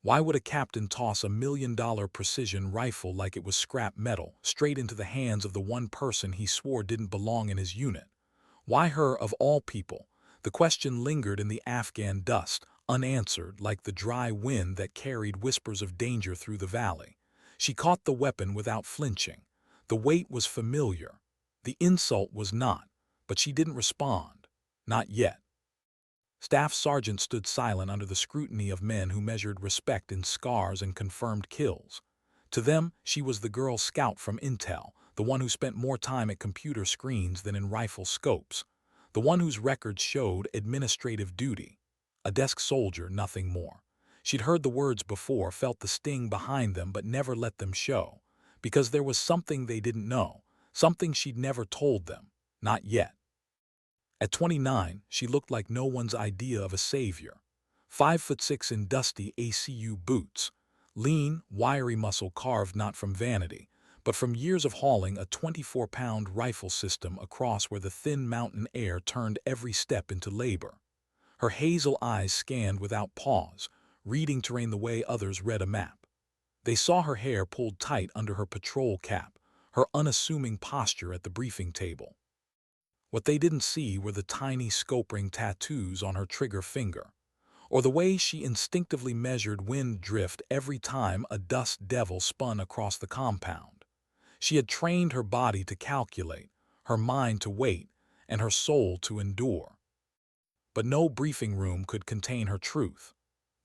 Why would a captain toss $1 million precision rifle like it was scrap metal straight into the hands of the one person he swore didn't belong in his unit? Why her of all people? The question lingered in the Afghan dust, unanswered like the dry wind that carried whispers of danger through the valley. She caught the weapon without flinching. The weight was familiar. The insult was not, but she didn't respond. Not yet. Staff Sergeant stood silent under the scrutiny of men who measured respect in scars and confirmed kills. To them, she was the Girl Scout from Intel, the one who spent more time at computer screens than in rifle scopes, the one whose records showed administrative duty. A desk soldier, nothing more. She'd heard the words before, felt the sting behind them, but never let them show, because there was something they didn't know, something she'd never told them, not yet. At 29, she looked like no one's idea of a savior. 5'6" in dusty ACU boots, lean, wiry muscle carved not from vanity, but from years of hauling a 24-pound rifle system across where the thin mountain air turned every step into labor. Her hazel eyes scanned without pause, reading terrain the way others read a map. They saw her hair pulled tight under her patrol cap, her unassuming posture at the briefing table. What they didn't see were the tiny scope ring tattoos on her trigger finger, or the way she instinctively measured wind drift every time a dust devil spun across the compound. She had trained her body to calculate, her mind to wait, and her soul to endure. But no briefing room could contain her truth.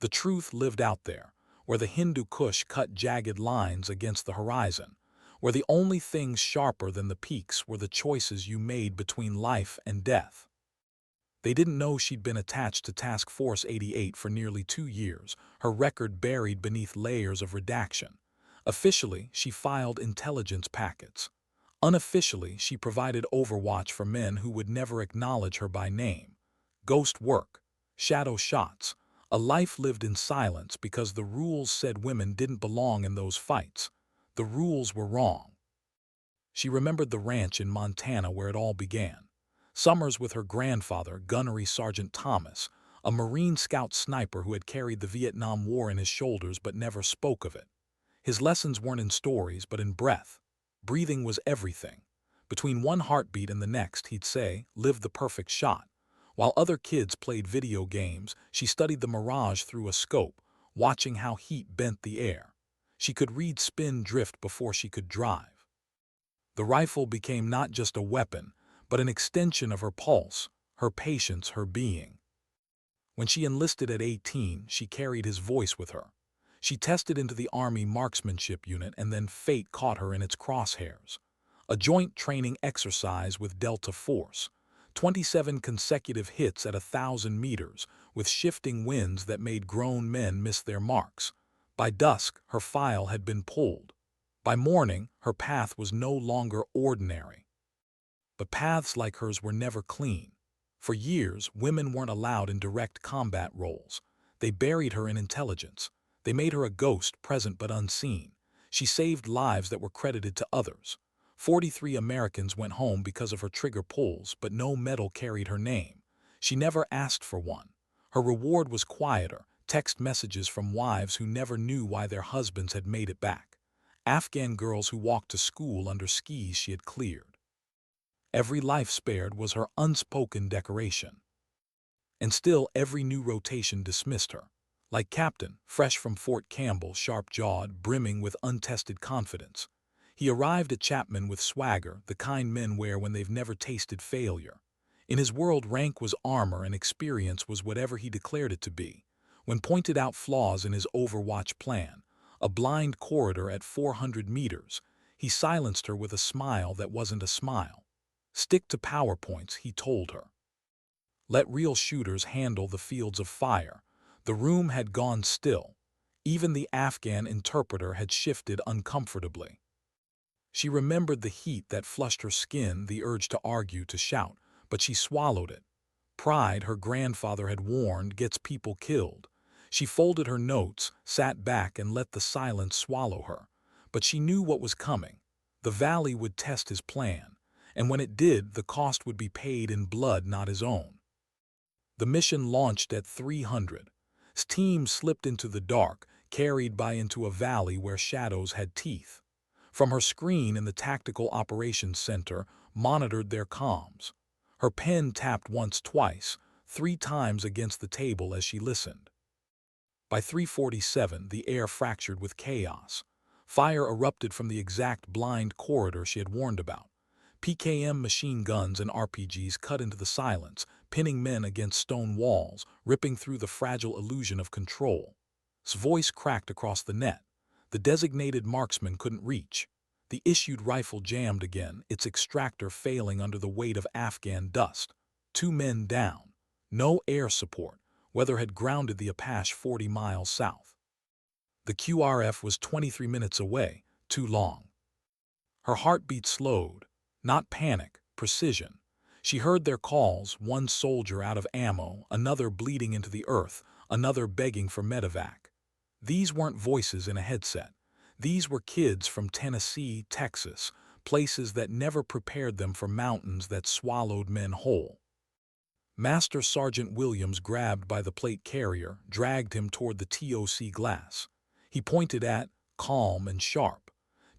The truth lived out there, where the Hindu Kush cut jagged lines against the horizon, where the only things sharper than the peaks were the choices you made between life and death. They didn't know she'd been attached to Task Force 88 for nearly 2 years, her record buried beneath layers of redaction. Officially, she filed intelligence packets. Unofficially, she provided overwatch for men who would never acknowledge her by name. Ghost work, shadow shots, a life lived in silence because the rules said women didn't belong in those fights. The rules were wrong. She remembered the ranch in Montana where it all began. Summers with her grandfather, Gunnery Sergeant Thomas, a Marine Scout sniper who had carried the Vietnam War in his shoulders but never spoke of it. His lessons weren't in stories but in breath. Breathing was everything. Between one heartbeat and the next, he'd say, "Live the perfect shot." While other kids played video games, she studied the mirage through a scope, watching how heat bent the air. She could read spin drift before she could drive. The rifle became not just a weapon, but an extension of her pulse, her patience, her being. When she enlisted at 18, she carried his voice with her. She tested into the Army marksmanship unit, and then fate caught her in its crosshairs. A joint training exercise with Delta Force. 27 consecutive hits at 1,000 meters, with shifting winds that made grown men miss their marks. By dusk, her file had been pulled. By morning, her path was no longer ordinary. But paths like hers were never clean. For years, women weren't allowed in direct combat roles. They buried her in intelligence. They made her a ghost, present but unseen. She saved lives that were credited to others. 43 Americans went home because of her trigger pulls, but no medal carried her name. She never asked for one. Her reward was quieter, text messages from wives who never knew why their husbands had made it back. Afghan girls who walked to school under skis she had cleared. Every life spared was her unspoken decoration. And still every new rotation dismissed her. Like Captain, fresh from Fort Campbell, sharp-jawed, brimming with untested confidence. He arrived at Chapman with swagger, the kind men wear when they've never tasted failure. In his world, rank was armor and experience was whatever he declared it to be. When pointed out flaws in his Overwatch plan, a blind corridor at 400 meters, he silenced her with a smile that wasn't a smile. Stick to PowerPoints, he told her. Let real shooters handle the fields of fire. The room had gone still. Even the Afghan interpreter had shifted uncomfortably. She remembered the heat that flushed her skin, the urge to argue, to shout, but she swallowed it. Pride, her grandfather had warned, gets people killed. She folded her notes, sat back, and let the silence swallow her. But she knew what was coming. The valley would test his plan, and when it did, the cost would be paid in blood, not his own. The mission launched at 300. Team slipped into the dark, carried by into a valley where shadows had teeth. From her screen in the Tactical Operations Center monitored their comms. Her pen tapped once, twice, 3 times against the table as she listened. By 3:47, the air fractured with chaos. Fire erupted from the exact blind corridor she had warned about. PKM machine guns and RPGs cut into the silence, pinning men against stone walls, ripping through the fragile illusion of control. His voice cracked across the net. The designated marksman couldn't reach. The issued rifle jammed again, its extractor failing under the weight of Afghan dust. 2 men down. No air support. Weather had grounded the Apache 40 miles south. The QRF was 23 minutes away, too long. Her heartbeat slowed. Not panic, precision. She heard their calls, one soldier out of ammo, another bleeding into the earth, another begging for medevac. These weren't voices in a headset. These were kids from Tennessee, Texas, places that never prepared them for mountains that swallowed men whole. Master Sergeant Williams, grabbed by the plate carrier, dragged him toward the TOC glass. He pointed at, calm and sharp.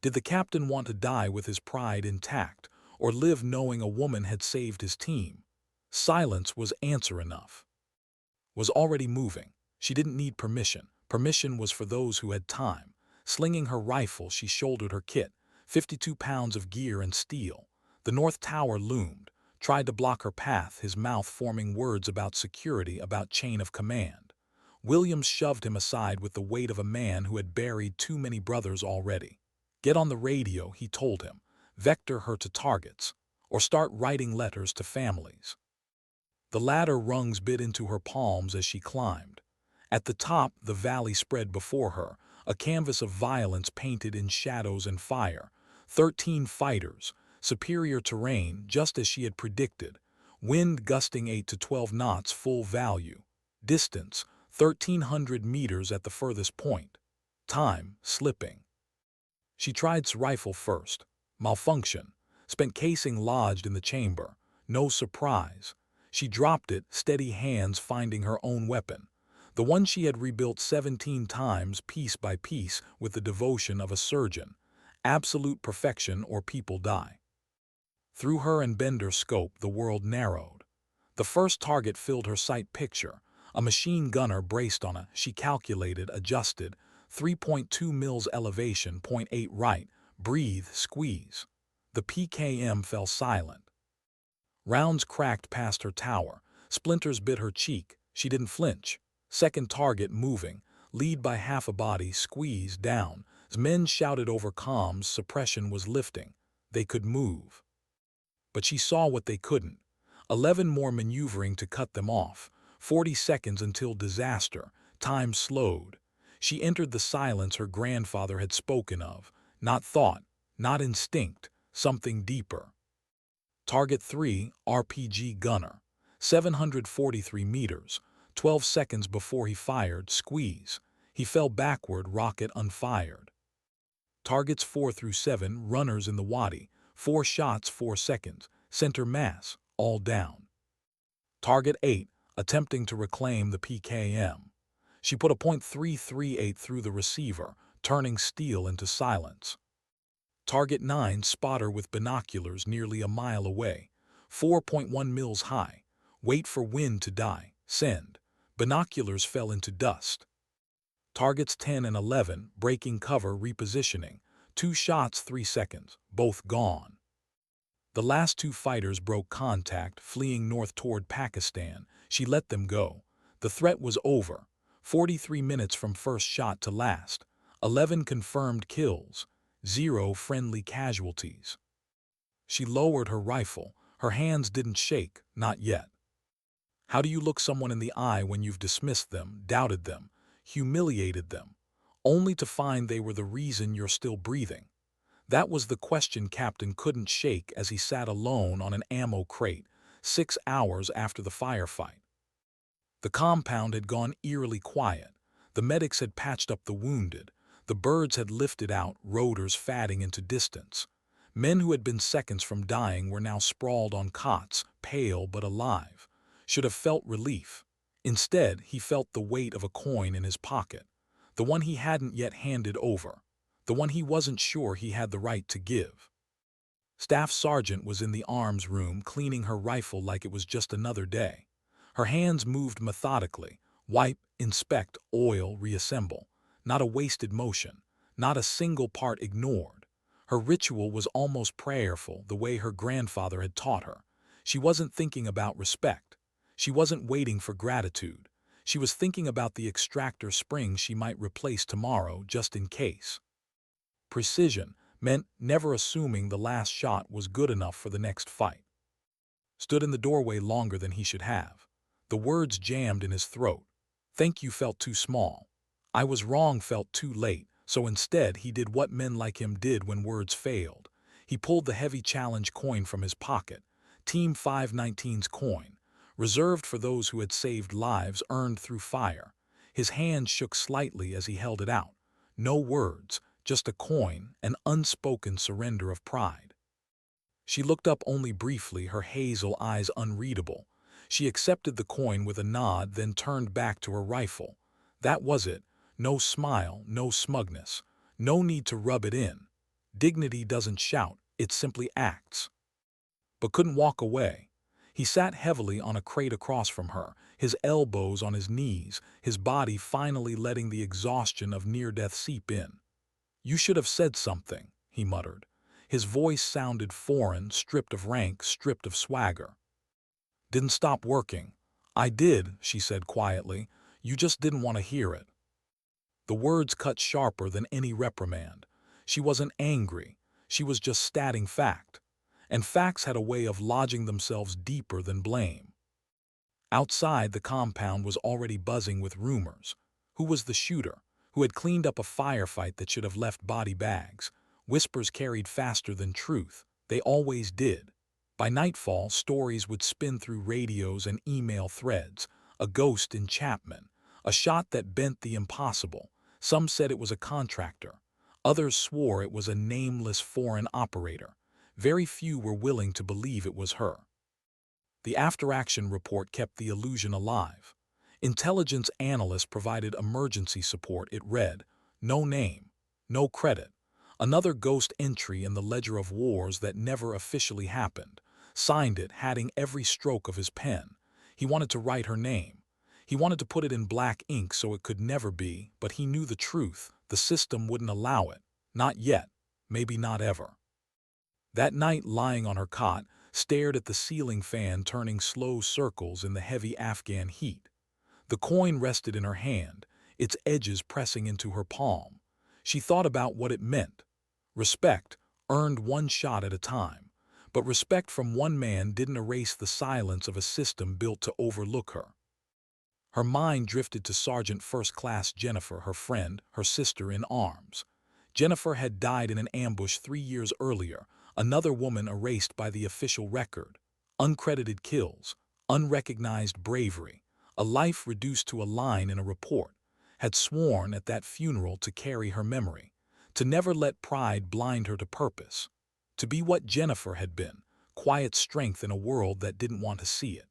Did the captain want to die with his pride intact, or live knowing a woman had saved his team? Silence was answer enough. Was already moving. She didn't need permission. Permission was for those who had time. Slinging her rifle, she shouldered her kit, 52 pounds of gear and steel. The North Tower loomed, tried to block her path, his mouth forming words about security, about chain of command. Williams shoved him aside with the weight of a man who had buried too many brothers already. Get on the radio, he told him. Vector her to targets, or start writing letters to families. The ladder rungs bit into her palms as she climbed. At the top, the valley spread before her, a canvas of violence painted in shadows and fire. 13 fighters, superior terrain, just as she had predicted. Wind gusting 8 to 12 knots, full value. Distance, 1,300 meters at the furthest point. Time, slipping. She tried rifle first. Malfunction. Spent casing lodged in the chamber. No surprise. She dropped it, steady hands finding her own weapon. The one she had rebuilt 17 times, piece by piece, with the devotion of a surgeon. Absolute perfection or people die. Through her and Bender's scope, the world narrowed. The first target filled her sight picture. A machine gunner braced on a, she calculated, adjusted, 3.2 mils elevation, 0.8 right, breathe, squeeze. The PKM fell silent. Rounds cracked past her tower. Splinters bit her cheek. She didn't flinch. Second target moving, lead by half a body, squeezed down. As men shouted over comms, suppression was lifting. They could move. But she saw what they couldn't. 11 more maneuvering to cut them off. 40 seconds until disaster. Time slowed. She entered the silence her grandfather had spoken of. Not thought, not instinct, something deeper. Target 3, RPG gunner. 743 meters. 12 seconds before he fired, squeeze. He fell backward, rocket unfired. Targets 4 through 7, runners in the wadi. 4 shots, 4 seconds. Center mass, all down. Target 8, attempting to reclaim the PKM. She put a .338 through the receiver, turning steel into silence. Target 9, spotter with binoculars nearly a mile away. 4.1 mils high. Wait for wind to die. Send. Binoculars fell into dust. Targets 10 and 11, breaking cover, repositioning. 2 shots, 3 seconds, both gone. The last 2 fighters broke contact, fleeing north toward Pakistan. She let them go. The threat was over. 43 minutes from first shot to last. 11 confirmed kills. 0 friendly casualties. She lowered her rifle. Her hands didn't shake, not yet. How do you look someone in the eye when you've dismissed them, doubted them, humiliated them, only to find they were the reason you're still breathing? That was the question Captain couldn't shake as he sat alone on an ammo crate, 6 hours after the firefight. The compound had gone eerily quiet. The medics had patched up the wounded. The birds had lifted out, rotors fading into distance. Men who had been seconds from dying were now sprawled on cots, pale but alive. Should have felt relief. Instead, he felt the weight of a coin in his pocket. the one he hadn't yet handed over, the one he wasn't sure he had the right to give. Staff Sergeant was in the arms room cleaning her rifle like it was just another day. Her hands moved methodically, wipe, inspect, oil, reassemble. Not a wasted motion, not a single part ignored. Her ritual was almost prayerful, the way her grandfather had taught her. She wasn't thinking about respect. She wasn't waiting for gratitude. She was thinking about the extractor spring she might replace tomorrow just in case. Precision meant never assuming the last shot was good enough for the next fight. Stood in the doorway longer than he should have. The words jammed in his throat. Thank you felt too small. I was wrong felt too late, so instead he did what men like him did when words failed. He pulled the heavy challenge coin from his pocket. Team 519's coin, reserved for those who had saved lives earned through fire. His hand shook slightly as he held it out. No words, just a coin, an unspoken surrender of pride. She looked up only briefly, her hazel eyes unreadable. She accepted the coin with a nod, then turned back to her rifle. That was it. No smile, no smugness. No need to rub it in. Dignity doesn't shout, it simply acts. But couldn't walk away. He sat heavily on a crate across from her, his elbows on his knees, his body finally letting the exhaustion of near-death seep in. You should have said something, he muttered. His voice sounded foreign, stripped of rank, stripped of swagger. Didn't stop working. I did, she said quietly. You just didn't want to hear it. The words cut sharper than any reprimand. She wasn't angry. She was just stating fact. And facts had a way of lodging themselves deeper than blame. Outside, the compound was already buzzing with rumors. Who was the shooter? Who had cleaned up a firefight that should have left body bags? Whispers carried faster than truth. They always did. By nightfall, stories would spin through radios and email threads. A ghost in Chapman. A shot that bent the impossible. Some said it was a contractor. Others swore it was a nameless foreign operator. Very few were willing to believe it was her. The after-action report kept the illusion alive. Intelligence analysts provided emergency support. It read, no name, no credit. Another ghost entry in the ledger of wars that never officially happened. Signed it, adding every stroke of his pen. He wanted to write her name. He wanted to put it in black ink so it could never be, but he knew the truth. The system wouldn't allow it. Not yet. Maybe not ever. That night, lying on her cot, stared at the ceiling fan turning slow circles in the heavy Afghan heat. The coin rested in her hand, its edges pressing into her palm. She thought about what it meant. Respect, earned one shot at a time. But respect from one man didn't erase the silence of a system built to overlook her. Her mind drifted to Sergeant First Class Jennifer, her friend, her sister in arms. Jennifer had died in an ambush 3 years earlier, another woman erased by the official record. Uncredited kills, unrecognized bravery, a life reduced to a line in a report. Had sworn at that funeral to carry her memory, to never let pride blind her to purpose, to be what Jennifer had been, quiet strength in a world that didn't want to see it.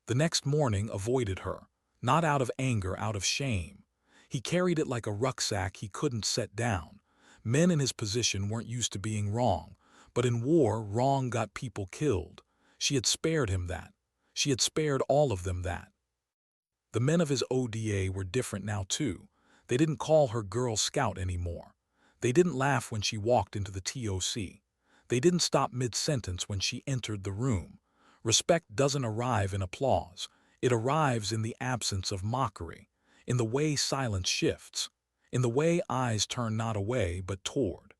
The next morning avoided her, not out of anger, out of shame. He carried it like a rucksack he couldn't set down. Men in his position weren't used to being wrong, but in war, wrong got people killed. She had spared him that. She had spared all of them that. The men of his ODA were different now too. They didn't call her Girl Scout anymore. They didn't laugh when she walked into the TOC. They didn't stop mid-sentence when she entered the room. Respect doesn't arrive in applause. It arrives in the absence of mockery, in the way silence shifts, in the way eyes turn not away but toward.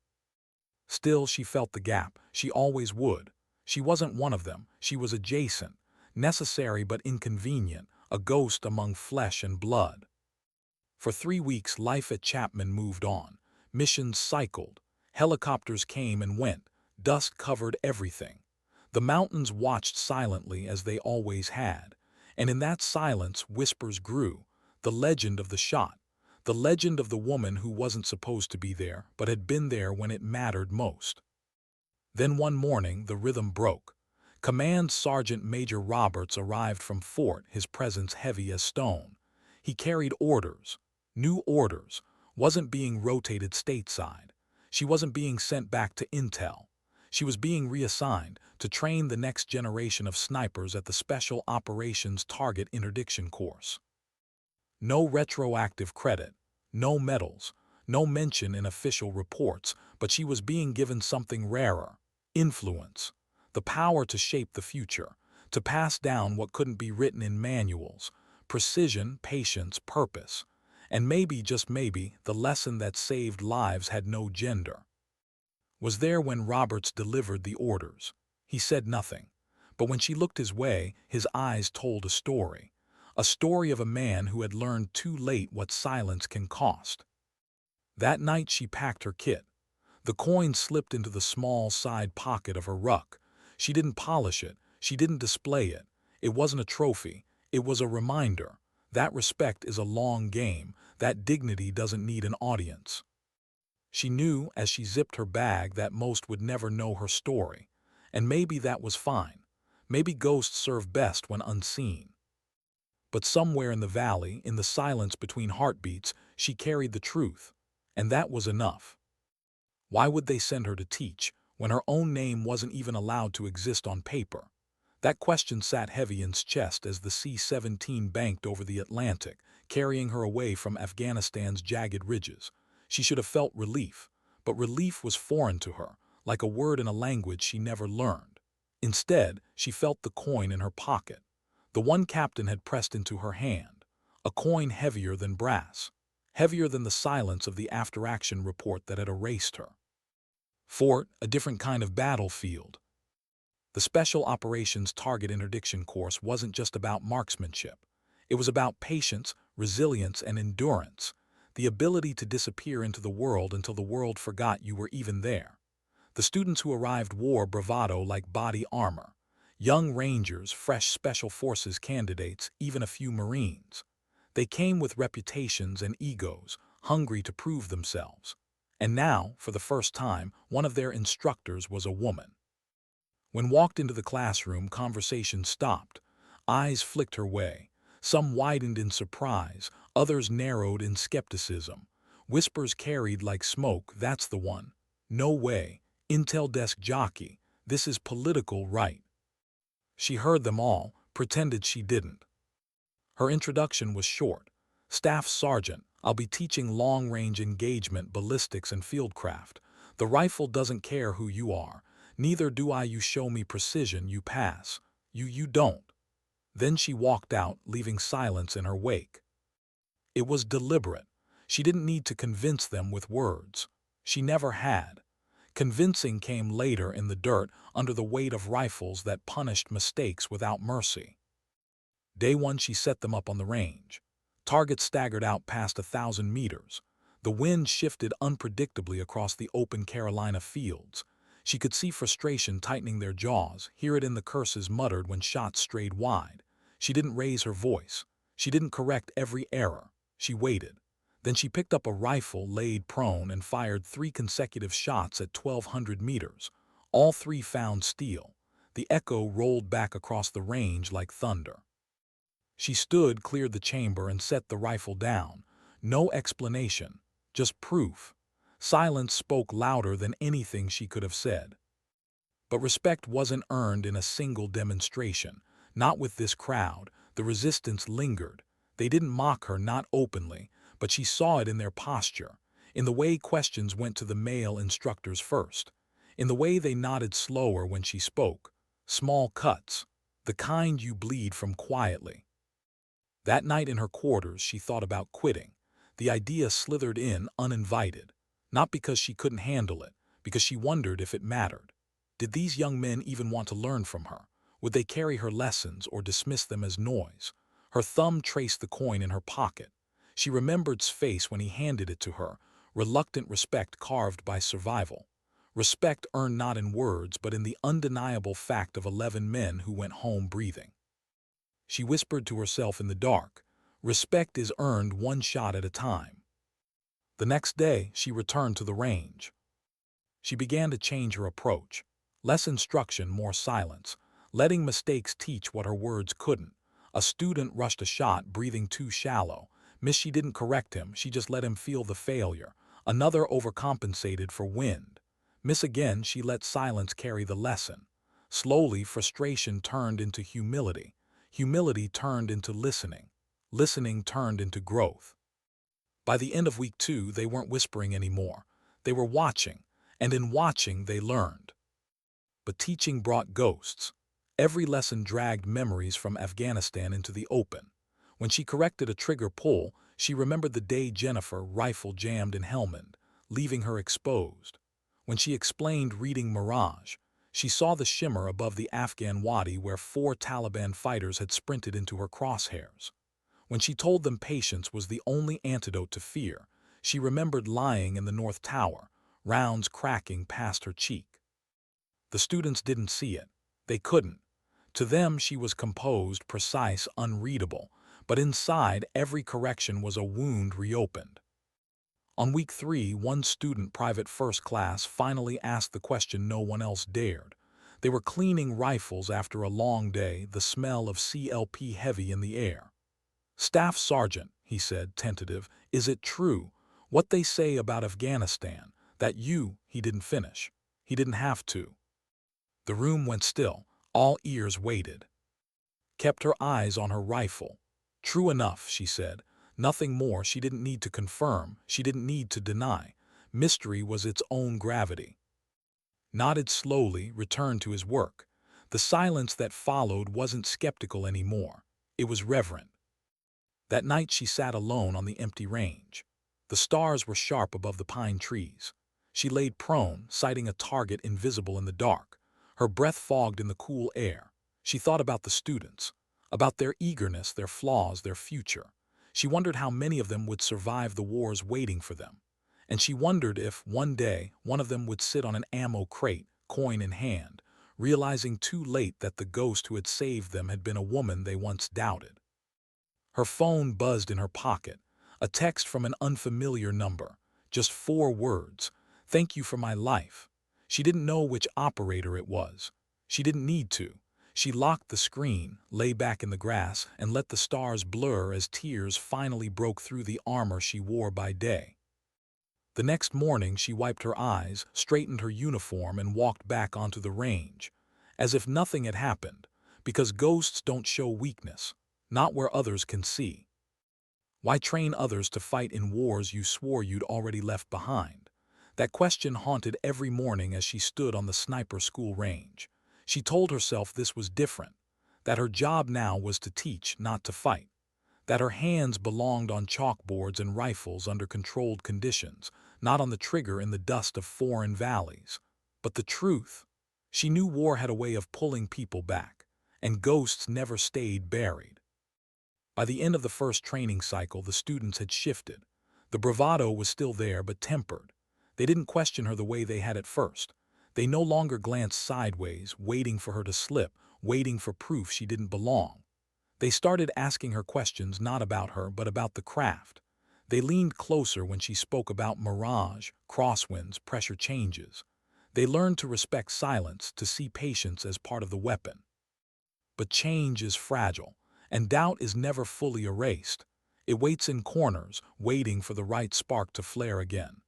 Still, she felt the gap. She always would. She wasn't one of them. She was adjacent, necessary but inconvenient, a ghost among flesh and blood. For 3 weeks, life at Chapman moved on. Missions cycled. Helicopters came and went. Dust covered everything. The mountains watched silently as they always had. And in that silence, whispers grew. The legend of the shot. The legend of the woman who wasn't supposed to be there, but had been there when it mattered most. Then one morning, the rhythm broke. Command Sergeant Major Roberts arrived from Fort, his presence heavy as stone. He carried orders. New orders, wasn't being rotated stateside. She wasn't being sent back to intel. She was being reassigned to train the next generation of snipers at the Special Operations Target Interdiction course. No retroactive credit, no medals, no mention in official reports, but she was being given something rarer: influence, the power to shape the future, to pass down what couldn't be written in manuals: precision, patience, purpose. And maybe, just maybe, the lesson that saved lives had no gender. Was there when Roberts delivered the orders. He said nothing, but when she looked his way, his eyes told a story. A story of a man who had learned too late what silence can cost. That night she packed her kit. The coin slipped into the small side pocket of her ruck. She didn't polish it, she didn't display it. It wasn't a trophy, it was a reminder. That respect is a long game, that dignity doesn't need an audience. She knew, as she zipped her bag, that most would never know her story. And maybe that was fine. Maybe ghosts serve best when unseen. But somewhere in the valley, in the silence between heartbeats, she carried the truth. And that was enough. Why would they send her to teach, when her own name wasn't even allowed to exist on paper? That question sat heavy in his chest as the C-17 banked over the Atlantic, carrying her away from Afghanistan's jagged ridges. She should have felt relief, but relief was foreign to her, like a word in a language she never learned. Instead, she felt the coin in her pocket. The one Captain had pressed into her hand, a coin heavier than brass, heavier than the silence of the after-action report that had erased her. Fort, a different kind of battlefield. The Special Operations Target Interdiction course wasn't just about marksmanship. It was about patience, resilience, and endurance, the ability to disappear into the world until the world forgot you were even there. The students who arrived wore bravado like body armor. Young Rangers, fresh Special Forces candidates, even a few Marines. They came with reputations and egos, hungry to prove themselves. And now, for the first time, one of their instructors was a woman. When walked into the classroom, conversation stopped. Eyes flicked her way. Some widened in surprise, others narrowed in skepticism. Whispers carried like smoke, "That's the one. No way. Intel desk jockey. This is political right." She heard them all, pretended she didn't. Her introduction was short. "Staff Sergeant, I'll be teaching long-range engagement, ballistics, and fieldcraft. The rifle doesn't care who you are. Neither do I. You show me precision, you pass. You don't." Then she walked out, leaving silence in her wake. It was deliberate. She didn't need to convince them with words. She never had. Convincing came later in the dirt, under the weight of rifles that punished mistakes without mercy. Day one she set them up on the range. Targets staggered out past 1,000 meters. The wind shifted unpredictably across the open Carolina fields. She could see frustration tightening their jaws, hear it in the curses muttered when shots strayed wide. She didn't raise her voice. She didn't correct every error. She waited. Then she picked up a rifle, laid prone, and fired 3 consecutive shots at 1,200 meters. All 3 found steel. The echo rolled back across the range like thunder. She stood, cleared the chamber, and set the rifle down. No explanation, just proof. Silence spoke louder than anything she could have said. But respect wasn't earned in a single demonstration. Not with this crowd. The resistance lingered. They didn't mock her, not openly, but she saw it in their posture, in the way questions went to the male instructors first, in the way they nodded slower when she spoke. Small cuts, the kind you bleed from quietly. That night in her quarters she thought about quitting. The idea slithered in uninvited, not because she couldn't handle it, because she wondered if it mattered. Did these young men even want to learn from her? Would they carry her lessons or dismiss them as noise? Her thumb traced the coin in her pocket. She remembered his face when he handed it to her, reluctant respect carved by survival. Respect earned not in words but in the undeniable fact of 11 men who went home breathing. She whispered to herself in the dark, "Respect is earned one shot at a time." The next day, she returned to the range. She began to change her approach. Less instruction, more silence, letting mistakes teach what her words couldn't. A student rushed a shot, breathing too shallow. Miss she didn't correct him, she just let him feel the failure. Another overcompensated for wind. Miss again she let silence carry the lesson. Slowly frustration turned into humility. Humility turned into listening. Listening turned into growth. By the end of week 2 they weren't whispering anymore. They were watching, and in watching they learned. But teaching brought ghosts. Every lesson dragged memories from Afghanistan into the open. When she corrected a trigger pull, she remembered the day Jennifer rifle jammed in Helmand, leaving her exposed. When she explained reading Mirage, she saw the shimmer above the Afghan wadi where 4 Taliban fighters had sprinted into her crosshairs. When she told them patience was the only antidote to fear, she remembered lying in the North Tower, rounds cracking past her cheek. The students didn't see it. They couldn't. To them she was composed, precise, unreadable, but inside every correction was a wound reopened. On week 3, one student, private first class, finally asked the question no one else dared. They were cleaning rifles after a long day, the smell of CLP heavy in the air. "Staff Sergeant," he said, tentative, "is it true, what they say about Afghanistan, that he didn't finish? He didn't have to." The room went still. All ears waited. Kept her eyes on her rifle. "True enough," she said. Nothing more. She didn't need to confirm. She didn't need to deny. Mystery was its own gravity. Nodded slowly, returned to his work. The silence that followed wasn't skeptical anymore. It was reverent. That night she sat alone on the empty range. The stars were sharp above the pine trees. She laid prone, sighting a target invisible in the dark. Her breath fogged in the cool air. She thought about the students, about their eagerness, their flaws, their future. She wondered how many of them would survive the wars waiting for them. And she wondered if, one day, one of them would sit on an ammo crate, coin in hand, realizing too late that the ghost who had saved them had been a woman they once doubted. Her phone buzzed in her pocket, a text from an unfamiliar number. Just 4 words, "Thank you for my life." She didn't know which operator it was. She didn't need to. She locked the screen, lay back in the grass, and let the stars blur as tears finally broke through the armor she wore by day. The next morning she wiped her eyes, straightened her uniform, and walked back onto the range, as if nothing had happened, because ghosts don't show weakness, not where others can see. Why train others to fight in wars you swore you'd already left behind? That question haunted every morning as she stood on the sniper school range. She told herself this was different, that her job now was to teach, not to fight, that her hands belonged on chalkboards and rifles under controlled conditions, not on the trigger in the dust of foreign valleys. But the truth, she knew war had a way of pulling people back, and ghosts never stayed buried. By the end of the first training cycle, the students had shifted. The bravado was still there, but tempered. They didn't question her the way they had at first. They no longer glanced sideways, waiting for her to slip, waiting for proof she didn't belong. They started asking her questions not about her, but about the craft. They leaned closer when she spoke about mirage, crosswinds, pressure changes. They learned to respect silence, to see patience as part of the weapon. But change is fragile, and doubt is never fully erased. It waits in corners, waiting for the right spark to flare again.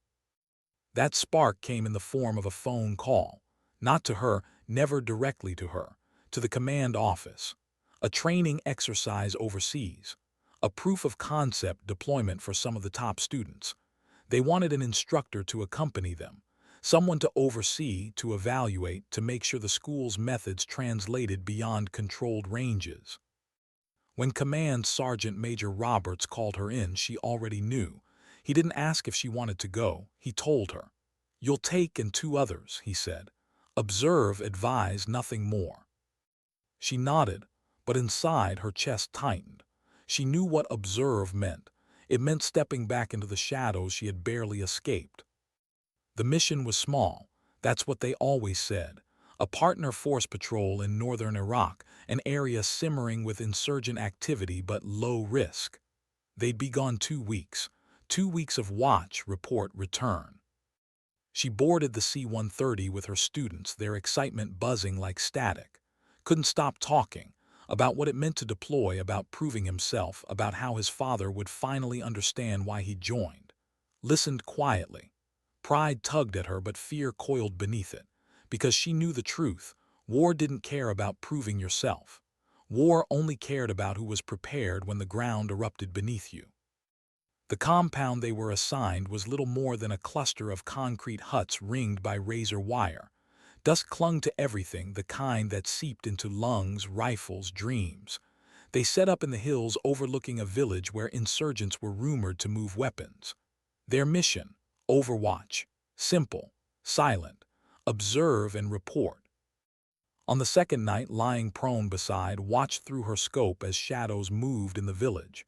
That spark came in the form of a phone call, not to her, never directly to her, to the command office. A training exercise overseas, a proof of concept deployment for some of the top students. They wanted an instructor to accompany them, someone to oversee, to evaluate, to make sure the school's methods translated beyond controlled ranges. When Command Sergeant Major Roberts called her in, she already knew. He didn't ask if she wanted to go, he told her. "You'll take and 2 others," he said. "Observe, advise, nothing more." She nodded, but inside her chest tightened. She knew what observe meant. It meant stepping back into the shadows she had barely escaped. The mission was small, that's what they always said. A partner force patrol in northern Iraq, an area simmering with insurgent activity but low risk. They'd be gone 2 weeks. 2 weeks of watch, report, return. She boarded the C-130 with her students, their excitement buzzing like static. Couldn't stop talking. about what it meant to deploy, about proving himself, about how his father would finally understand why he joined. Listened quietly. Pride tugged at her, but fear coiled beneath it. Because she knew the truth, war didn't care about proving yourself. War only cared about who was prepared when the ground erupted beneath you. The compound they were assigned was little more than a cluster of concrete huts ringed by razor wire. Dust clung to everything, the kind that seeped into lungs, rifles, dreams. They set up in the hills overlooking a village where insurgents were rumored to move weapons. Their mission: overwatch. Simple, silent, observe and report. On the second night, lying prone beside, watched through her scope as shadows moved in the village.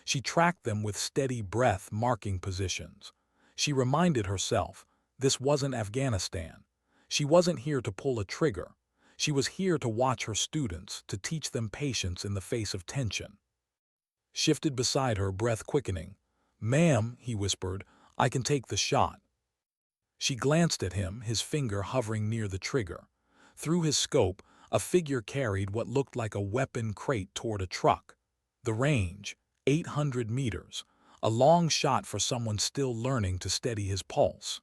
She tracked them with steady breath, marking positions. She reminded herself, this wasn't Afghanistan. She wasn't here to pull a trigger. She was here to watch her students, to teach them patience in the face of tension. Shifted beside her, breath quickening. "Ma'am," he whispered, "I can take the shot." She glanced at him, his finger hovering near the trigger. Through his scope, a figure carried what looked like a weapon crate toward a truck. The range, 800 meters, a long shot for someone still learning to steady his pulse.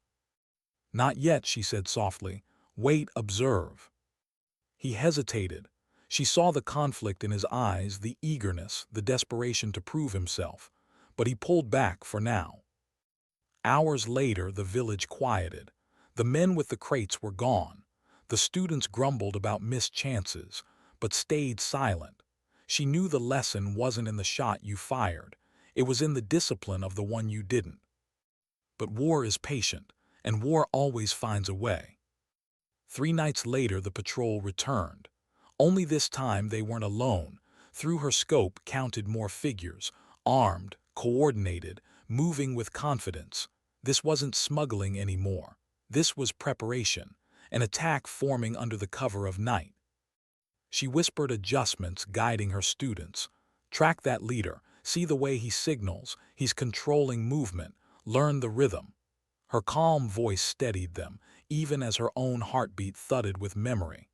"Not yet," she said softly. "Wait, observe." He hesitated. She saw the conflict in his eyes, the eagerness, the desperation to prove himself. But he pulled back for now. Hours later, the village quieted. The men with the crates were gone. The students grumbled about missed chances, but stayed silent. She knew the lesson wasn't in the shot you fired. It was in the discipline of the one you didn't. But war is patient, and war always finds a way. 3 nights later, the patrol returned. Only this time they weren't alone. Through her scope counted more figures, armed, coordinated, moving with confidence. This wasn't smuggling anymore. This was preparation, an attack forming under the cover of night. She whispered adjustments, guiding her students. "Track that leader. See the way he signals. He's controlling movement. Learn the rhythm." Her calm voice steadied them, even as her own heartbeat thudded with memory.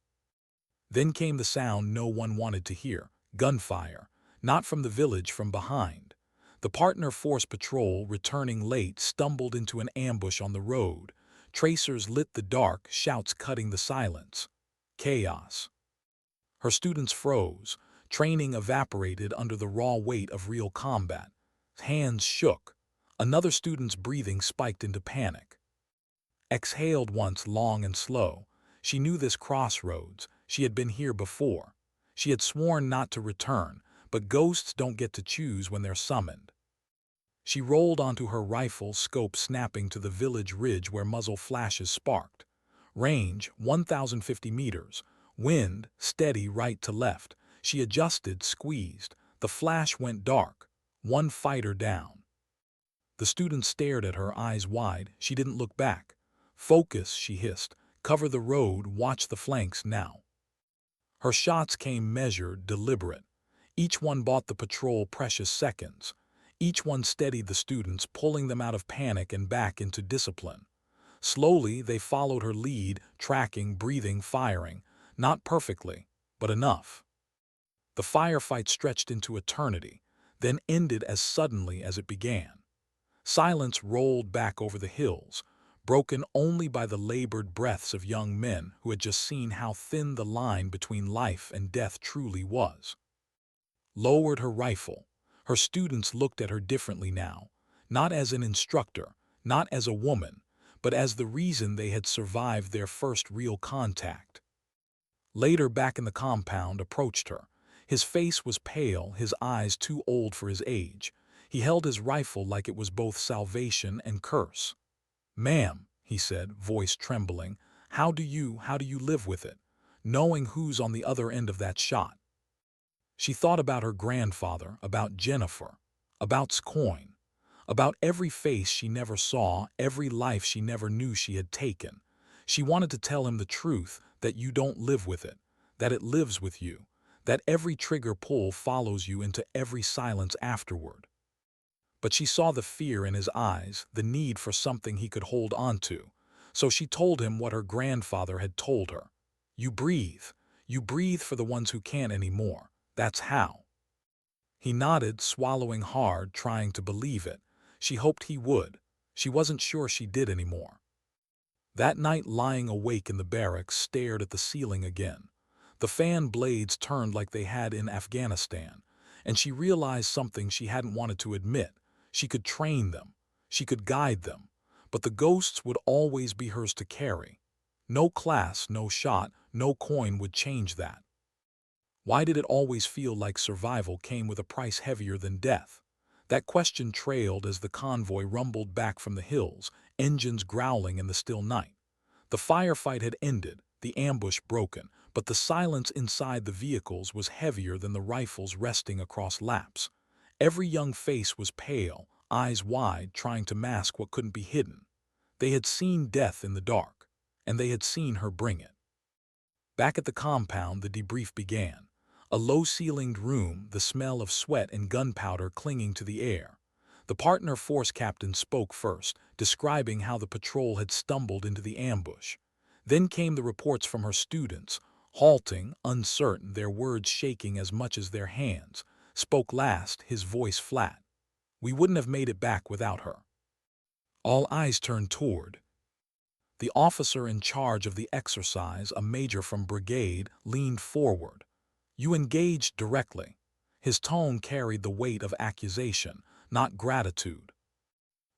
Then came the sound no one wanted to hear: gunfire. Not from the village, from behind. The partner force patrol, returning late, stumbled into an ambush on the road. Tracers lit the dark, shouts cutting the silence. Chaos. Her students froze. Training evaporated under the raw weight of real combat. Hands shook. Another student's breathing spiked into panic. Exhaled once, long and slow. She knew this crossroads. She had been here before. She had sworn not to return, but ghosts don't get to choose when they're summoned. She rolled onto her rifle, scope snapping to the village ridge where muzzle flashes sparked. Range, 1,050 meters. Wind, steady right to left. She adjusted, squeezed. The flash went dark. One fighter down. The student stared at her, eyes wide. She didn't look back. "Focus," she hissed. "Cover the road, watch the flanks now." Her shots came measured, deliberate. Each one bought the patrol precious seconds. Each one steadied the students, pulling them out of panic and back into discipline. Slowly, they followed her lead, tracking, breathing, firing. Not perfectly, but enough. The firefight stretched into eternity, then ended as suddenly as it began. Silence rolled back over the hills, broken only by the labored breaths of young men who had just seen how thin the line between life and death truly was. Lowered her rifle. Her students looked at her differently now, not as an instructor, not as a woman, but as the reason they had survived their first real contact. Later, back in the compound, approached her. His face was pale, his eyes too old for his age. He held his rifle like it was both salvation and curse. "Ma'am," he said, voice trembling, how do you live with it, knowing who's on the other end of that shot?" She thought about her grandfather, about Jennifer, about Scoin, about every face she never saw, every life she never knew she had taken. She wanted to tell him the truth, that you don't live with it, that it lives with you, that every trigger pull follows you into every silence afterward. But she saw the fear in his eyes, the need for something he could hold on to. So she told him what her grandfather had told her. You breathe for the ones who can't anymore. That's how. He nodded, swallowing hard, trying to believe it. She hoped he would. She wasn't sure she did anymore. That night, lying awake in the barracks, stared at the ceiling again. The fan blades turned like they had in Afghanistan, and she realized something she hadn't wanted to admit. She could train them. She could guide them. But the ghosts would always be hers to carry. No class, no shot, no coin would change that. Why did it always feel like survival came with a price heavier than death? That question trailed as the convoy rumbled back from the hills, engines growling in the still night. The firefight had ended, the ambush broken, but the silence inside the vehicles was heavier than the rifles resting across laps. Every young face was pale, eyes wide, trying to mask what couldn't be hidden. They had seen death in the dark, and they had seen her bring it. Back at the compound, the debrief began. A low-ceilinged room, the smell of sweat and gunpowder clinging to the air. The partner force captain spoke first, describing how the patrol had stumbled into the ambush. Then came the reports from her students, halting, uncertain, their words shaking as much as their hands. Spoke last, his voice flat. We wouldn't have made it back without her. All eyes turned toward. The officer in charge of the exercise, a major from brigade, leaned forward. You engaged directly. His tone carried the weight of accusation, not gratitude.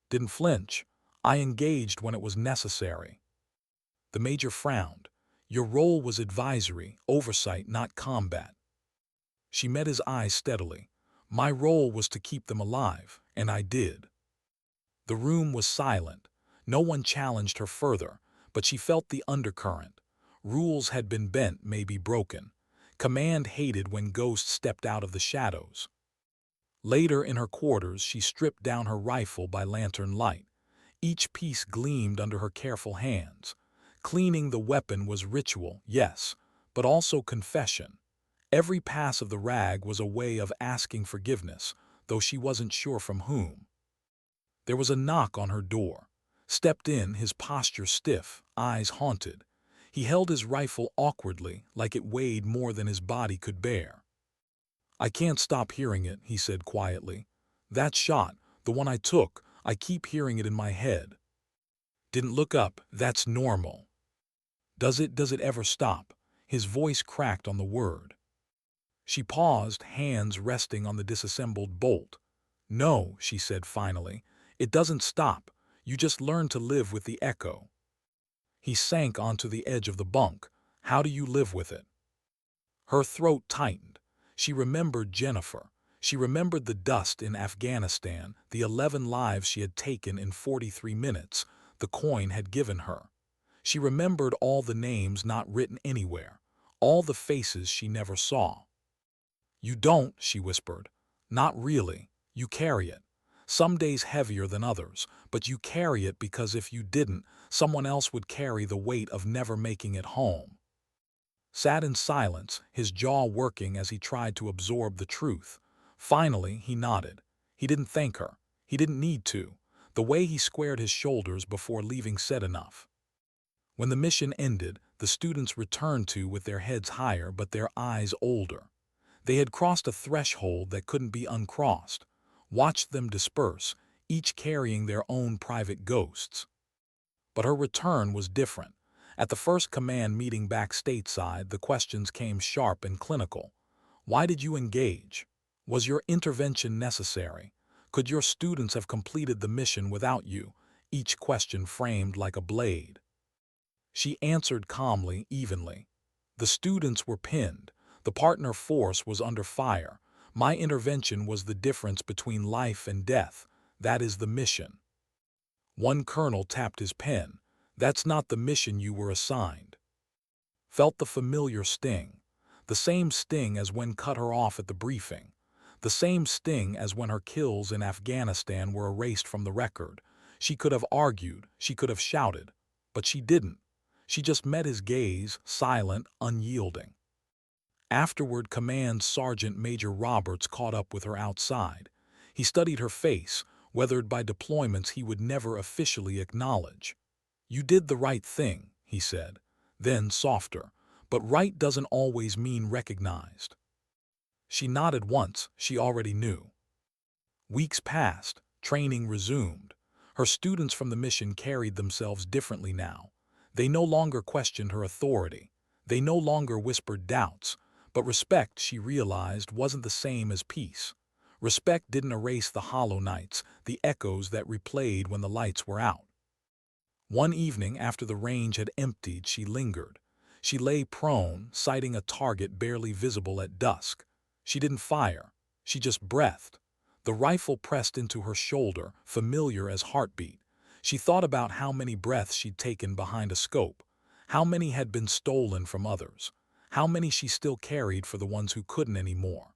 Didn't flinch. I engaged when it was necessary. The major frowned. Your role was advisory, oversight, not combat. She met his eyes steadily. My role was to keep them alive, and I did. The room was silent. No one challenged her further, but she felt the undercurrent. Rules had been bent, maybe broken. Command hated when ghosts stepped out of the shadows. Later in her quarters, she stripped down her rifle by lantern light. Each piece gleamed under her careful hands. Cleaning the weapon was ritual, yes, but also confession. Every pass of the rag was a way of asking forgiveness, though she wasn't sure from whom. There was a knock on her door. Stepped in, his posture stiff, eyes haunted. He held his rifle awkwardly, like it weighed more than his body could bear. I can't stop hearing it, he said quietly. That shot, the one I took, I keep hearing it in my head. Didn't look up, that's normal. Does it ever stop? His voice cracked on the word. She paused, hands resting on the disassembled bolt. No, she said finally, it doesn't stop. You just learn to live with the echo. He sank onto the edge of the bunk. How do you live with it? Her throat tightened. She remembered Jennifer. She remembered the dust in Afghanistan, the 11 lives she had taken in 43 minutes, the coin had given her. She remembered all the names not written anywhere, all the faces she never saw. You don't, she whispered. Not really. You carry it. Some days heavier than others, but you carry it because if you didn't, someone else would carry the weight of never making it home. Sat in silence, his jaw working as he tried to absorb the truth. Finally, he nodded. He didn't thank her. He didn't need to. The way he squared his shoulders before leaving said enough. When the mission ended, the students returned to with their heads higher but their eyes older. They had crossed a threshold that couldn't be uncrossed. Watched them disperse, each carrying their own private ghosts. But her return was different. At the first command meeting back stateside, the questions came sharp and clinical. Why did you engage? Was your intervention necessary? Could your students have completed the mission without you? Each question framed like a blade. She answered calmly, evenly. The students were pinned. The partner force was under fire. My intervention was the difference between life and death. That is the mission. One colonel tapped his pen. That's not the mission you were assigned. Felt the familiar sting. The same sting as when cut her off at the briefing. The same sting as when her kills in Afghanistan were erased from the record. She could have argued, she could have shouted, but she didn't. She just met his gaze, silent, unyielding. Afterward, Command Sergeant Major Roberts caught up with her outside. He studied her face, weathered by deployments he would never officially acknowledge. You did the right thing, he said. Then, softer, but right doesn't always mean recognized. She nodded once, she already knew. Weeks passed, training resumed. Her students from the mission carried themselves differently now. They no longer questioned her authority. They no longer whispered doubts. But respect, she realized, wasn't the same as peace. Respect didn't erase the hollow nights, the echoes that replayed when the lights were out. One evening, after the range had emptied, she lingered. She lay prone, sighting a target barely visible at dusk. She didn't fire. She just breathed. The rifle pressed into her shoulder, familiar as heartbeat. She thought about how many breaths she'd taken behind a scope, how many had been stolen from others, how many she still carried for the ones who couldn't anymore.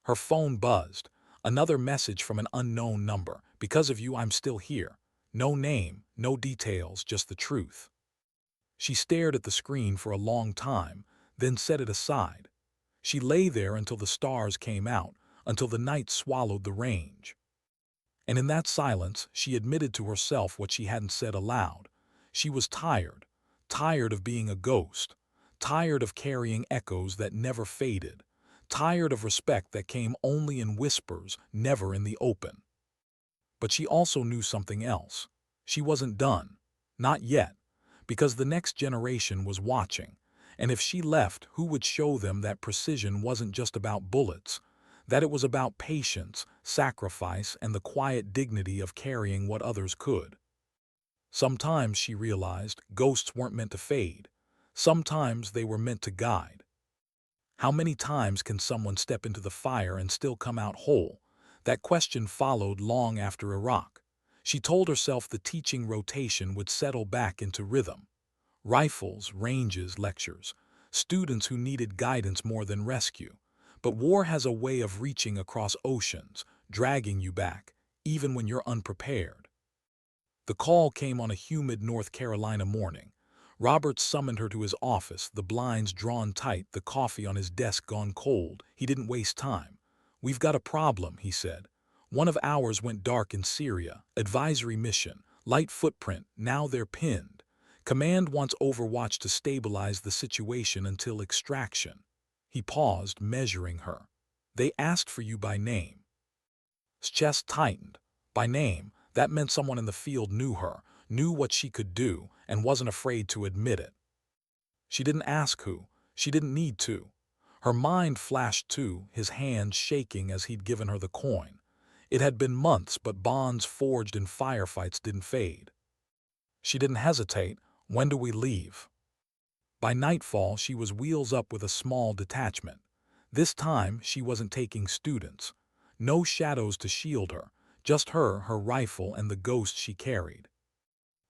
Her phone buzzed. Another message from an unknown number. "Because of you, I'm still here." No name, no details, just the truth. She stared at the screen for a long time, then set it aside. She lay there until the stars came out, until the night swallowed the range. And in that silence, she admitted to herself what she hadn't said aloud. She was tired, tired of being a ghost, tired of carrying echoes that never faded, tired of respect that came only in whispers, never in the open. But she also knew something else. She wasn't done. Not yet. Because the next generation was watching. And if she left, who would show them that precision wasn't just about bullets, that it was about patience, sacrifice, and the quiet dignity of carrying what others could? Sometimes, she realized, ghosts weren't meant to fade. Sometimes they were meant to guide. How many times can someone step into the fire and still come out whole? That question followed long after Iraq. She told herself the teaching rotation would settle back into rhythm. Rifles, ranges, lectures. Students who needed guidance more than rescue. But war has a way of reaching across oceans, dragging you back, even when you're unprepared. The call came on a humid North Carolina morning. Robert summoned her to his office, the blinds drawn tight, the coffee on his desk gone cold. He didn't waste time. "We've got a problem," he said. "One of ours went dark in Syria. Advisory mission. Light footprint. Now they're pinned. Command wants Overwatch to stabilize the situation until extraction." He paused, measuring her. "They asked for you by name." His chest tightened. By name, that meant someone in the field knew her, knew what she could do, and wasn't afraid to admit it. She didn't ask who. She didn't need to. Her mind flashed to his hand shaking as he'd given her the coin. It had been months, but bonds forged in firefights didn't fade. She didn't hesitate. "When do we leave?" By nightfall, she was wheels up with a small detachment. This time, she wasn't taking students. No shadows to shield her, just her rifle, and the ghost she carried.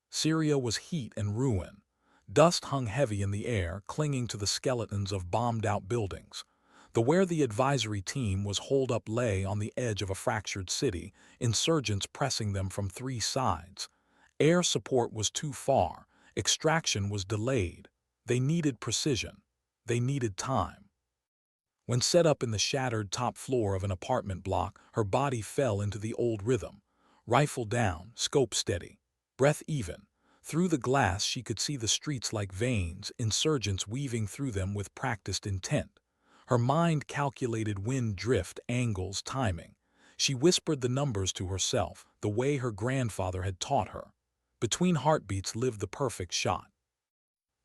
Syria was heat and ruin. Dust hung heavy in the air, clinging to the skeletons of bombed-out buildings. The where the advisory team was holed up lay on the edge of a fractured city, insurgents pressing them from three sides. Air support was too far. Extraction was delayed. They needed precision. They needed time. When set up in the shattered top floor of an apartment block, her body fell into the old rhythm. Rifle down, scope steady, breath even. Through the glass she could see the streets like veins, insurgents weaving through them with practiced intent. Her mind calculated wind drift, angles, timing. She whispered the numbers to herself, the way her grandfather had taught her. Between heartbeats lived the perfect shot.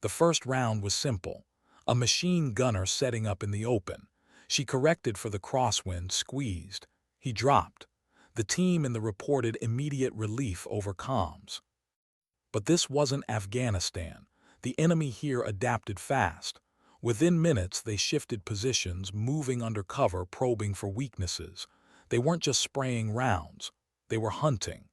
The first round was simple. A machine gunner setting up in the open. She corrected for the crosswind, squeezed. He dropped. The team in the reported immediate relief over comms. But this wasn't Afghanistan. The enemy here adapted fast. Within minutes, they shifted positions, moving under cover, probing for weaknesses. They weren't just spraying rounds. They were hunting.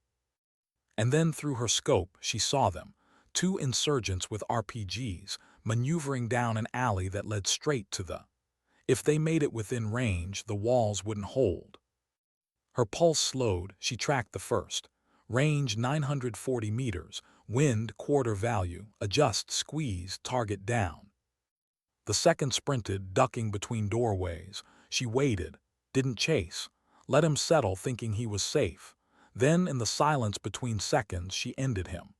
And then through her scope, she saw them. Two insurgents with RPGs, maneuvering down an alley that led straight to the... If they made it within range, the walls wouldn't hold. Her pulse slowed. She tracked the first. Range 940 meters. Wind quarter value. Adjust, squeeze, target down. The second sprinted, ducking between doorways. She waited. Didn't chase. Let him settle, thinking he was safe. Then, in the silence between seconds, she ended him.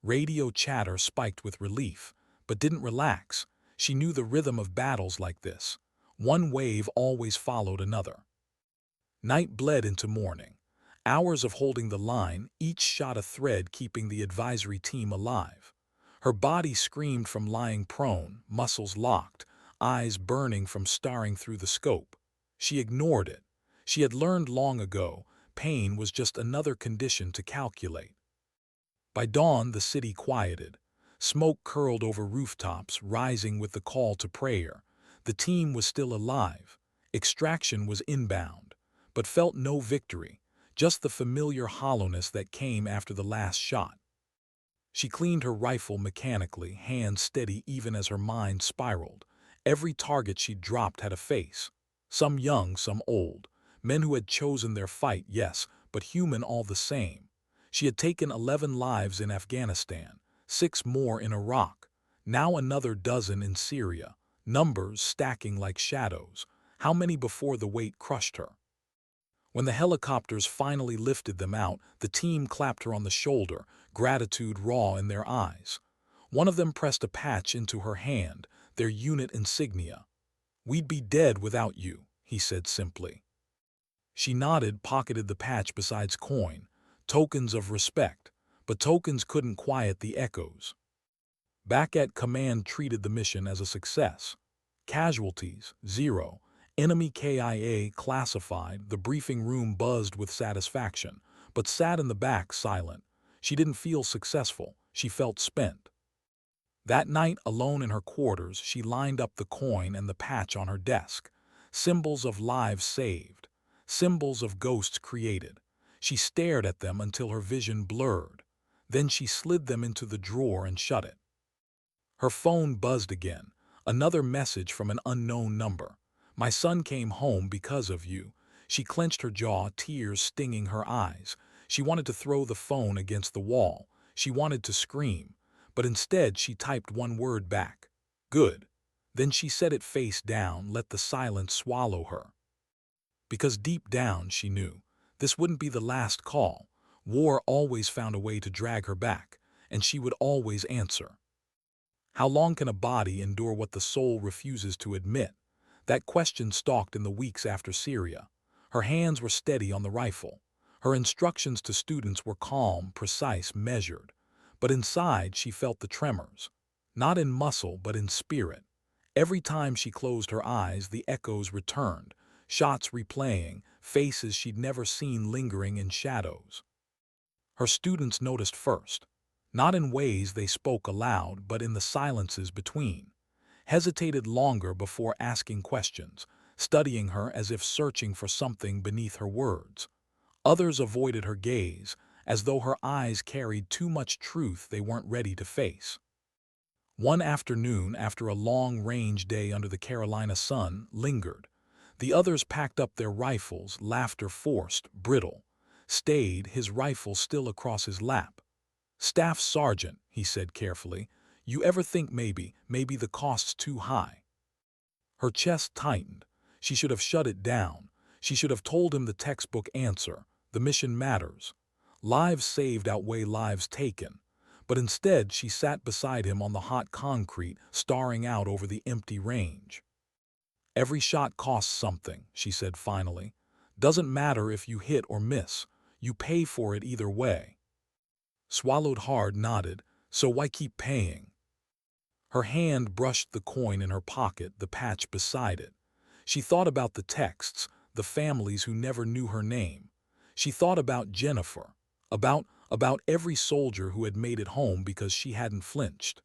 Radio chatter spiked with relief, but didn't relax. She knew the rhythm of battles like this. One wave always followed another. Night bled into morning. Hours of holding the line, each shot a thread keeping the advisory team alive. Her body screamed from lying prone, muscles locked, eyes burning from staring through the scope. She ignored it. She had learned long ago, pain was just another condition to calculate. By dawn, the city quieted. Smoke curled over rooftops, rising with the call to prayer. The team was still alive. Extraction was inbound, but felt no victory, just the familiar hollowness that came after the last shot. She cleaned her rifle mechanically, hands steady even as her mind spiraled. Every target she dropped had a face. Some young, some old. Men who had chosen their fight, yes, but human all the same. She had taken 11 lives in Afghanistan, 6 more in Iraq, now another dozen in Syria, numbers stacking like shadows. How many before the weight crushed her? When the helicopters finally lifted them out, the team clapped her on the shoulder, gratitude raw in their eyes. One of them pressed a patch into her hand, their unit insignia. "We'd be dead without you," he said simply. She nodded, pocketed the patch besides coin, tokens of respect, but tokens couldn't quiet the echoes. Back at command treated the mission as a success. Casualties, 0. Enemy KIA classified. The briefing room buzzed with satisfaction, but sat in the back silent. She didn't feel successful. She felt spent. That night, alone in her quarters, she lined up the coin and the patch on her desk. Symbols of lives saved. Symbols of ghosts created. She stared at them until her vision blurred. Then she slid them into the drawer and shut it. Her phone buzzed again. Another message from an unknown number. "My son came home because of you." She clenched her jaw, tears stinging her eyes. She wanted to throw the phone against the wall. She wanted to scream. But instead she typed one word back. "Good." Then she set it face down, let the silence swallow her. Because deep down she knew, this wouldn't be the last call. War always found a way to drag her back, and she would always answer. How long can a body endure what the soul refuses to admit? That question stalked in the weeks after Syria. Her hands were steady on the rifle. Her instructions to students were calm, precise, measured. But inside she felt the tremors. Not in muscle, but in spirit. Every time she closed her eyes, the echoes returned, shots replaying, faces she'd never seen lingering in shadows. Her students noticed first. Not in ways they spoke aloud, but in the silences between. Hesitated longer before asking questions, studying her as if searching for something beneath her words. Others avoided her gaze, as though her eyes carried too much truth they weren't ready to face. One afternoon, after a long-range day under the Carolina sun, lingered. The others packed up their rifles, laughter forced, brittle. Stayed, his rifle still across his lap. "Staff Sergeant," he said carefully, "you ever think maybe the cost's too high?" Her chest tightened. She should have shut it down. She should have told him the textbook answer. The mission matters. Lives saved outweigh lives taken. But instead she sat beside him on the hot concrete, staring out over the empty range. "Every shot costs something," she said finally. "Doesn't matter if you hit or miss. You pay for it either way." Swallowed hard, nodded. "So why keep paying?" Her hand brushed the coin in her pocket, the patch beside it. She thought about the texts, the families who never knew her name. She thought about Jennifer, about every soldier who had made it home because she hadn't flinched.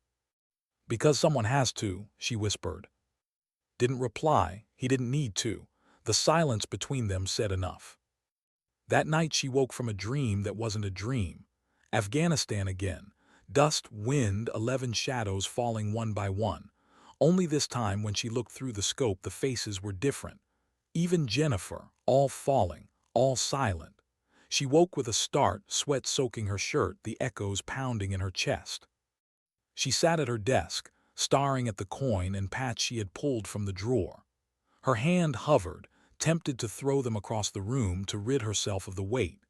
"Because someone has to," she whispered. Didn't reply. He didn't need to. The silence between them said enough. That night she woke from a dream that wasn't a dream. Afghanistan again. Dust, wind, 11 shadows falling one by one. Only this time when she looked through the scope the faces were different. Even Jennifer, all falling, all silent. She woke with a start, sweat soaking her shirt, the echoes pounding in her chest. She sat at her desk, staring at the coin and patch she had pulled from the drawer. Her hand hovered, tempted to throw them across the room to rid herself of the weight.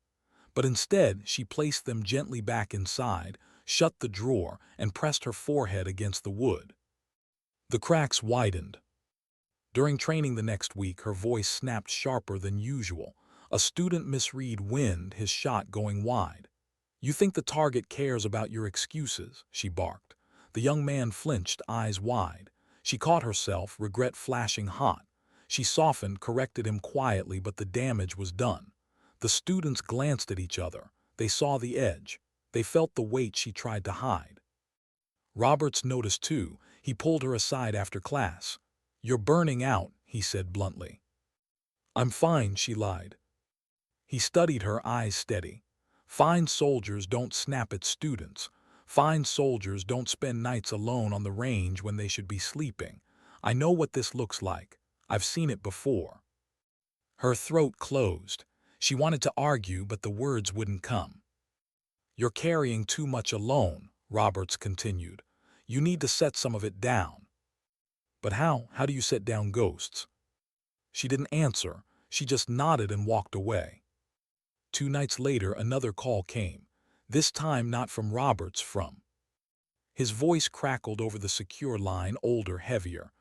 But instead she placed them gently back inside, shut the drawer, and pressed her forehead against the wood. The cracks widened. During training the next week, her voice snapped sharper than usual. A student misread wind, his shot going wide. "You think the target cares about your excuses?" she barked. The young man flinched, eyes wide. She caught herself, regret flashing hot. She softened, corrected him quietly, but the damage was done. The students glanced at each other. They saw the edge. They felt the weight she tried to hide. Roberts noticed too. He pulled her aside after class. "You're burning out," he said bluntly. "I'm fine," she lied. He studied her, eyes steady. "Fine soldiers don't snap at students. Fine soldiers don't spend nights alone on the range when they should be sleeping. I know what this looks like. I've seen it before." Her throat closed. She wanted to argue, but the words wouldn't come. "You're carrying too much alone," Roberts continued. "You need to set some of it down." "But how? How do you set down ghosts?" She didn't answer. She just nodded and walked away. 2 nights later, another call came. This time not from Roberts, from. His voice crackled over the secure line, older, heavier.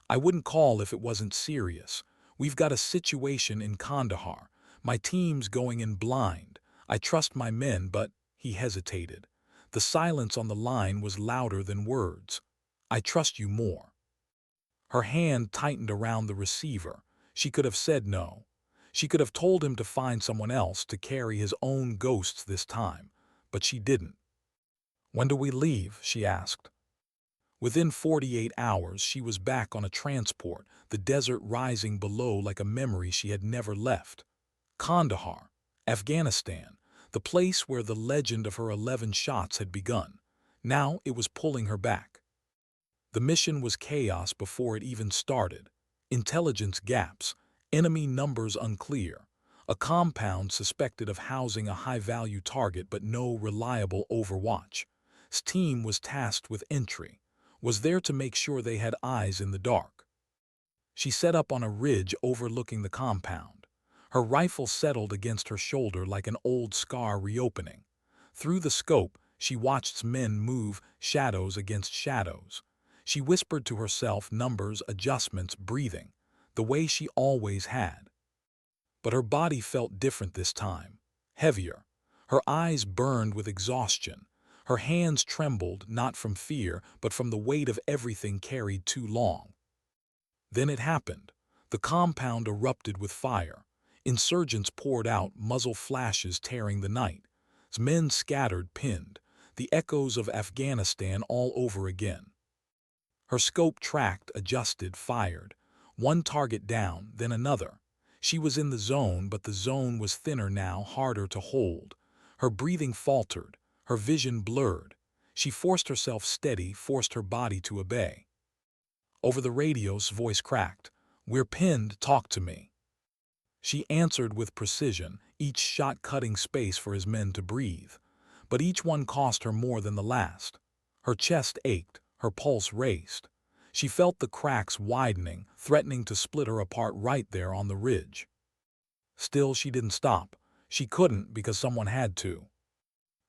"I wouldn't call if it wasn't serious. We've got a situation in Kandahar. My team's going in blind. I trust my men, but—" he hesitated. The silence on the line was louder than words. "I trust you more." Her hand tightened around the receiver. She could have said no. She could have told him to find someone else to carry his own ghosts this time, but she didn't. "When do we leave?" she asked. Within 48 hours, she was back on a transport, the desert rising below like a memory she had never left. Kandahar, Afghanistan, the place where the legend of her 11 shots had begun. Now it was pulling her back. The mission was chaos before it even started. Intelligence gaps, enemy numbers unclear, a compound suspected of housing a high-value target but no reliable overwatch. His team was tasked with entry, was there to make sure they had eyes in the dark. She set up on a ridge overlooking the compound. Her rifle settled against her shoulder like an old scar reopening. Through the scope, she watched men move, shadows against shadows. She whispered to herself, numbers, adjustments, breathing, the way she always had. But her body felt different this time, heavier. Her eyes burned with exhaustion. Her hands trembled, not from fear, but from the weight of everything carried too long. Then it happened. The compound erupted with fire. Insurgents poured out, muzzle flashes tearing the night. Men scattered, pinned. The echoes of Afghanistan all over again. Her scope tracked, adjusted, fired. One target down, then another. She was in the zone, but the zone was thinner now, harder to hold. Her breathing faltered, her vision blurred. She forced herself steady, forced her body to obey. Over the radio's voice cracked. "We're pinned, talk to me." She answered with precision, each shot cutting space for his men to breathe. But each one cost her more than the last. Her chest ached, her pulse raced. She felt the cracks widening, threatening to split her apart right there on the ridge. Still, she didn't stop. She couldn't because someone had to.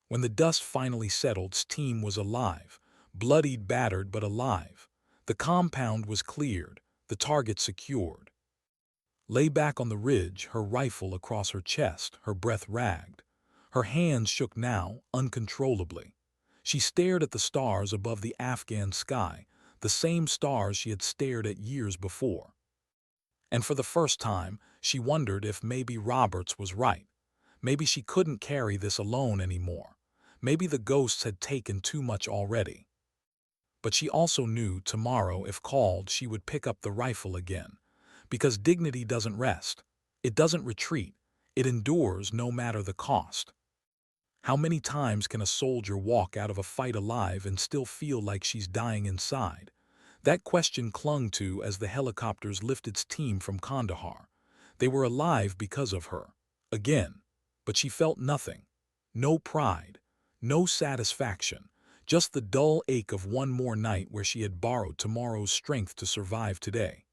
When the dust finally settled, his team was alive. Bloodied, battered, but alive. The compound was cleared, the target secured. Lay back on the ridge, her rifle across her chest, her breath ragged. Her hands shook now, uncontrollably. She stared at the stars above the Afghan sky, the same stars she had stared at years before. And for the first time, she wondered if maybe Roberts was right. Maybe she couldn't carry this alone anymore. Maybe the ghosts had taken too much already. But she also knew tomorrow, if called, she would pick up the rifle again. Because dignity doesn't rest. It doesn't retreat. It endures no matter the cost. How many times can a soldier walk out of a fight alive and still feel like she's dying inside? That question clung to as the helicopters lifted its team from Kandahar. They were alive because of her. Again. But she felt nothing. No pride. No satisfaction. Just the dull ache of one more night where she had borrowed tomorrow's strength to survive today.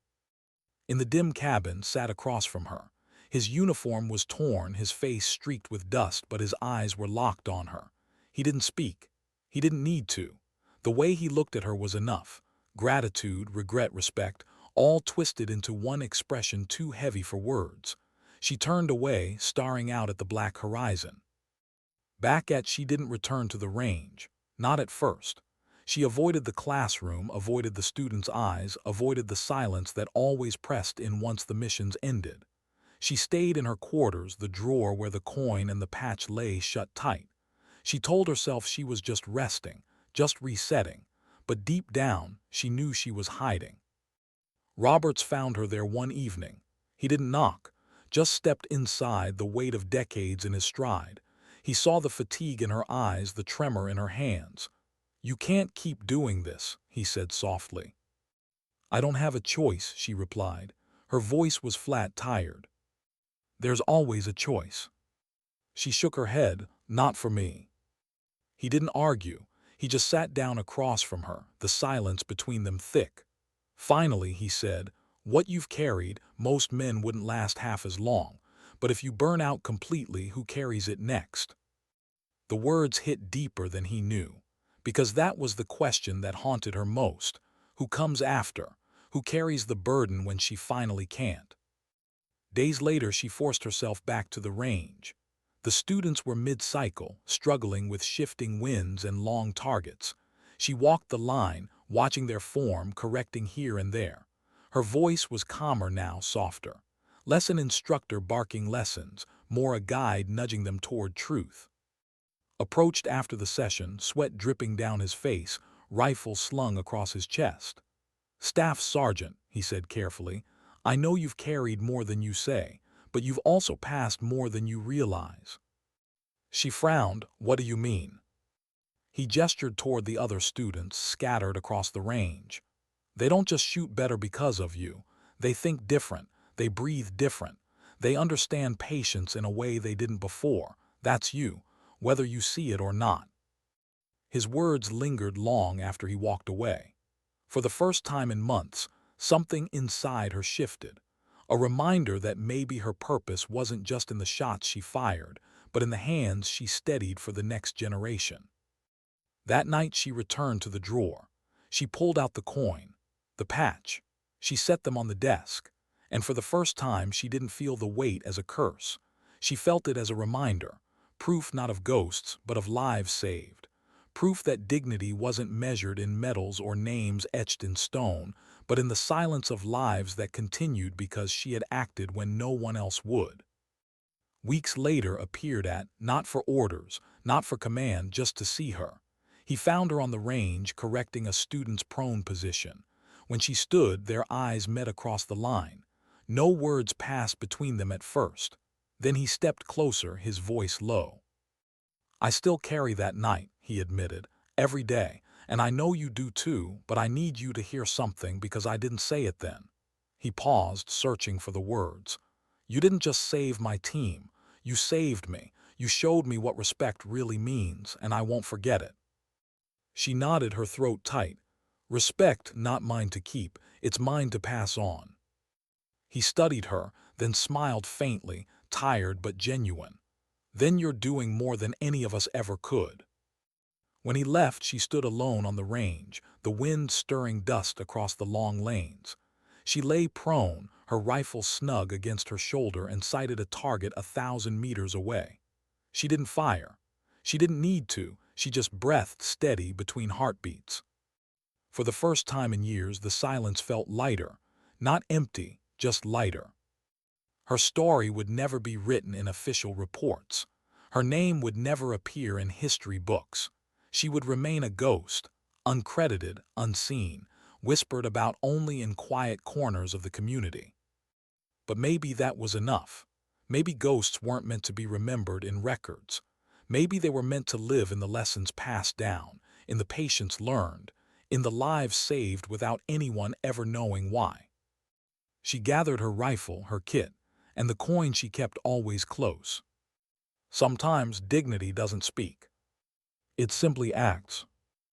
In the dim cabin sat across from her. His uniform was torn, his face streaked with dust, but his eyes were locked on her. He didn't speak. He didn't need to. The way he looked at her was enough. Gratitude, regret, respect, all twisted into one expression too heavy for words. She turned away, staring out at the black horizon. She didn't return to the range. Not at first. She avoided the classroom, avoided the students' eyes, avoided the silence that always pressed in once the missions ended. She stayed in her quarters, the drawer where the coin and the patch lay shut tight. She told herself she was just resting, just resetting, but deep down, she knew she was hiding. Roberts found her there one evening. He didn't knock, just stepped inside, the weight of decades in his stride. He saw the fatigue in her eyes, the tremor in her hands. "You can't keep doing this," he said softly. "I don't have a choice," she replied. Her voice was flat, tired. "There's always a choice." She shook her head. "Not for me." He didn't argue. He just sat down across from her, the silence between them thick. Finally, he said, "What you've carried, most men wouldn't last half as long. But if you burn out completely, who carries it next?" The words hit deeper than he knew, because that was the question that haunted her most. Who comes after? Who carries the burden when she finally can't? Days later, she forced herself back to the range. The students were mid-cycle, struggling with shifting winds and long targets. She walked the line, watching their form, correcting here and there. Her voice was calmer now, softer. Less an instructor barking lessons, more a guide nudging them toward truth. Approached after the session, sweat dripping down his face, rifle slung across his chest. "Staff Sergeant," he said carefully, "I know you've carried more than you say, but you've also passed more than you realize." She frowned. "What do you mean?" He gestured toward the other students scattered across the range. "They don't just shoot better because of you. They think different. They breathe different. They understand patience in a way they didn't before. That's you, whether you see it or not." His words lingered long after he walked away. For the first time in months, something inside her shifted. A reminder that maybe her purpose wasn't just in the shots she fired, but in the hands she steadied for the next generation. That night she returned to the drawer. She pulled out the coin, the patch. She set them on the desk, and for the first time she didn't feel the weight as a curse. She felt it as a reminder, proof not of ghosts, but of lives saved. Proof that dignity wasn't measured in medals or names etched in stone, but in the silence of lives that continued because she had acted when no one else would. Weeks later appeared not for orders, not for command, just to see her. He found her on the range correcting a student's prone position. When she stood, their eyes met across the line. No words passed between them at first. Then he stepped closer, his voice low. "I still carry that night," he admitted, "every day, and I know you do too, but I need you to hear something because I didn't say it then." He paused, searching for the words. "You didn't just save my team. You saved me. You showed me what respect really means, and I won't forget it." She nodded, her throat tight. "Respect, not mine to keep. It's mine to pass on." He studied her, then smiled faintly, tired but genuine. "Then you're doing more than any of us ever could." When he left, she stood alone on the range, the wind stirring dust across the long lanes. She lay prone, her rifle snug against her shoulder, and sighted a target 1,000 meters away. She didn't fire. She didn't need to. She just breathed steady between heartbeats. For the first time in years, the silence felt lighter. Not empty, just lighter. Her story would never be written in official reports. Her name would never appear in history books. She would remain a ghost, uncredited, unseen, whispered about only in quiet corners of the community. But maybe that was enough. Maybe ghosts weren't meant to be remembered in records. Maybe they were meant to live in the lessons passed down, in the patience learned, in the lives saved without anyone ever knowing why. She gathered her rifle, her kit, and the coin she kept always close. Sometimes dignity doesn't speak. It simply acts.